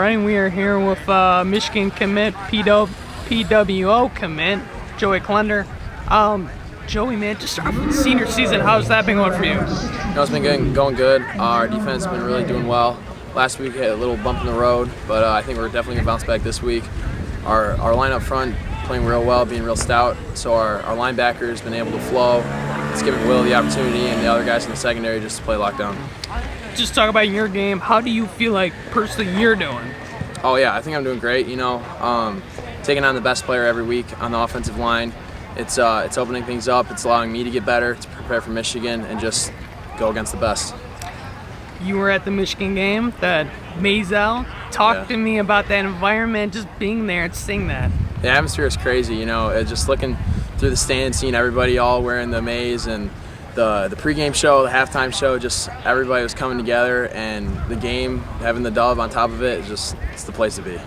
morning. We are here with Michigan commit, PWO commit, Joey Klunder. Joey, man, just start with the senior season. How's that been going for you? It's been going good. Our defense has been really doing well. Last week had a little bump in the road, but I think we're definitely going to bounce back this week. Our line up front playing real well, being real stout, so our linebackers been able to flow. It's giving Will the opportunity and the other guys in the secondary just to play lockdown. Just talk about your game. How do you feel like personally you're doing? Oh yeah, I think I'm doing great. Taking on the best player every week on the offensive line. It's opening things up. It's allowing me to get better, to prepare for Michigan, and just go against the best. You were at the Michigan game, that Mazel. Talk to me about that environment, just being there and seeing that. The atmosphere is crazy, just looking through the stands, seeing everybody all wearing the maize, and the pregame show, the halftime show, just everybody was coming together, and the game, having the dove on top of it, it's the place to be,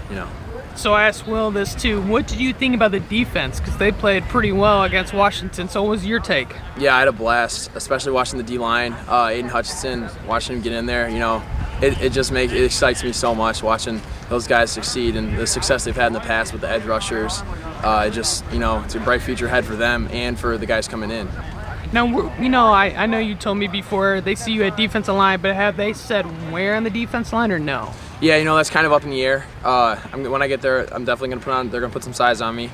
So I asked Will this too. What did you think about the defense? Because they played pretty well against Washington. So what was your take? Yeah, I had a blast, especially watching the D-line. Aiden Hutchinson, watching him get in there, it excites me so much watching those guys succeed and the success they've had in the past with the edge rushers. It's a bright future ahead for them and for the guys coming in. Now, I know you told me before they see you at defensive line, but have they said where on the defense line or no? Yeah, that's kind of up in the air. When I get there, I'm definitely they're going to put some size on me.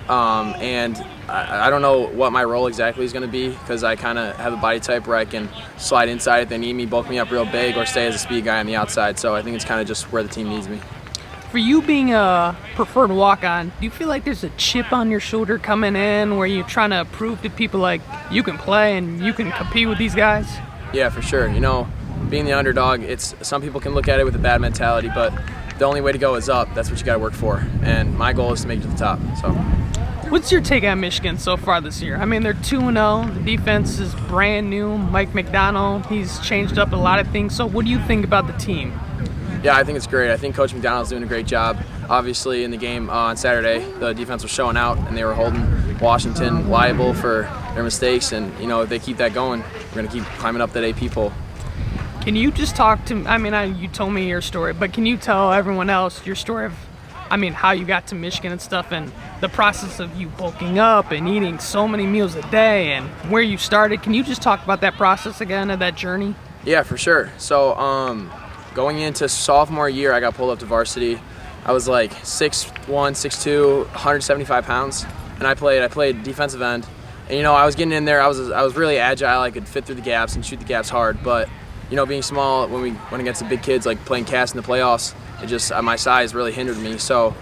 And I don't know what my role exactly is going to be because I kind of have a body type where I can slide inside if they need me, bulk me up real big, or stay as a speed guy on the outside. So I think it's kind of just where the team needs me. For you being a preferred walk-on, do you feel like there's a chip on your shoulder coming in where you're trying to prove to people like you can play and you can compete with these guys? Yeah, for sure. Being the underdog, some people can look at it with a bad mentality, but the only way to go is up. That's what you got to work for. And my goal is to make it to the top. So, what's your take on Michigan so far this year? I mean, they're 2-0. The defense is brand new. Mike McDonald, he's changed up a lot of things. So what do you think about the team? Yeah, I think it's great. I think Coach McDonald's doing a great job. Obviously, in the game on Saturday, the defense was showing out, and they were holding Washington liable for their mistakes. And, if they keep that going, we're going to keep climbing up that 8 people. Can you just talk to, you told me your story, but can you tell everyone else your story of, how you got to Michigan and stuff, and the process of you bulking up and eating so many meals a day and where you started? Can you just talk about that process again and that journey? Yeah, for sure. So, going into sophomore year, I got pulled up to varsity. I was like 6'1", 6'2", 175 pounds, and I played defensive end. And I was getting in there. I was really agile. I could fit through the gaps and shoot the gaps hard. But being small when we went against the big kids like playing cast in the playoffs, my size really hindered me. So,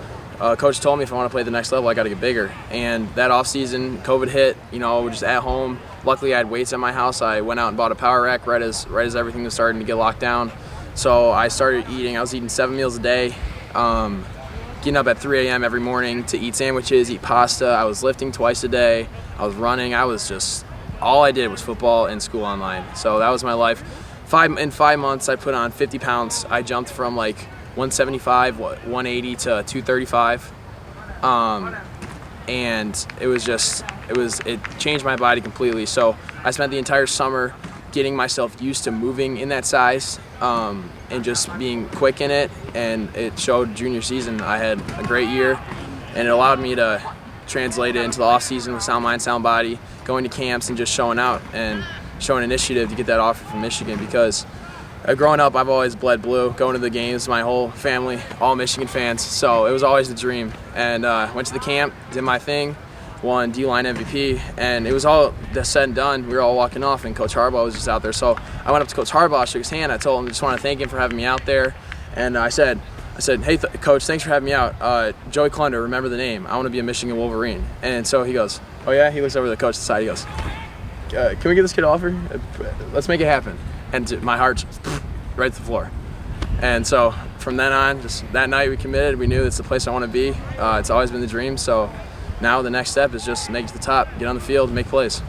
coach told me if I want to play the next level, I got to get bigger. And that off season, COVID hit. Just at home. Luckily, I had weights at my house. I went out and bought a power rack right as everything was starting to get locked down. So I started eating. I was eating 7 meals a day, getting up at 3 a.m. every morning to eat sandwiches, eat pasta. I was lifting twice a day. I was running. All I did was football and school online. So that was my life. In 5 months, I put on 50 pounds. I jumped from like 175, 180 to 235. And it changed my body completely. So I spent the entire summer getting myself used to moving in that size and just being quick in it, and it showed junior season. I had a great year, and it allowed me to translate it into the off season with sound mind, sound body, going to camps and just showing out and showing initiative to get that offer from Michigan because growing up I've always bled blue, going to the games, my whole family, all Michigan fans, so it was always the dream. And went to the camp, did my thing, won D-line MVP, and it was all said and done. We were all walking off, and Coach Harbaugh was just out there. So I went up to Coach Harbaugh, shook his hand. I told him I just want to thank him for having me out there. And I said, hey, Coach, thanks for having me out. Joey Klunder, remember the name. I want to be a Michigan Wolverine. And so he goes, oh, yeah? He looks over to the coach's side. He goes, can we get this kid an offer? Let's make it happen. And my heart just right to the floor. And so from then on, just that night we committed. We knew it's the place I want to be. It's always been the dream. So now the next step is just make it to the top, get on the field, and make plays.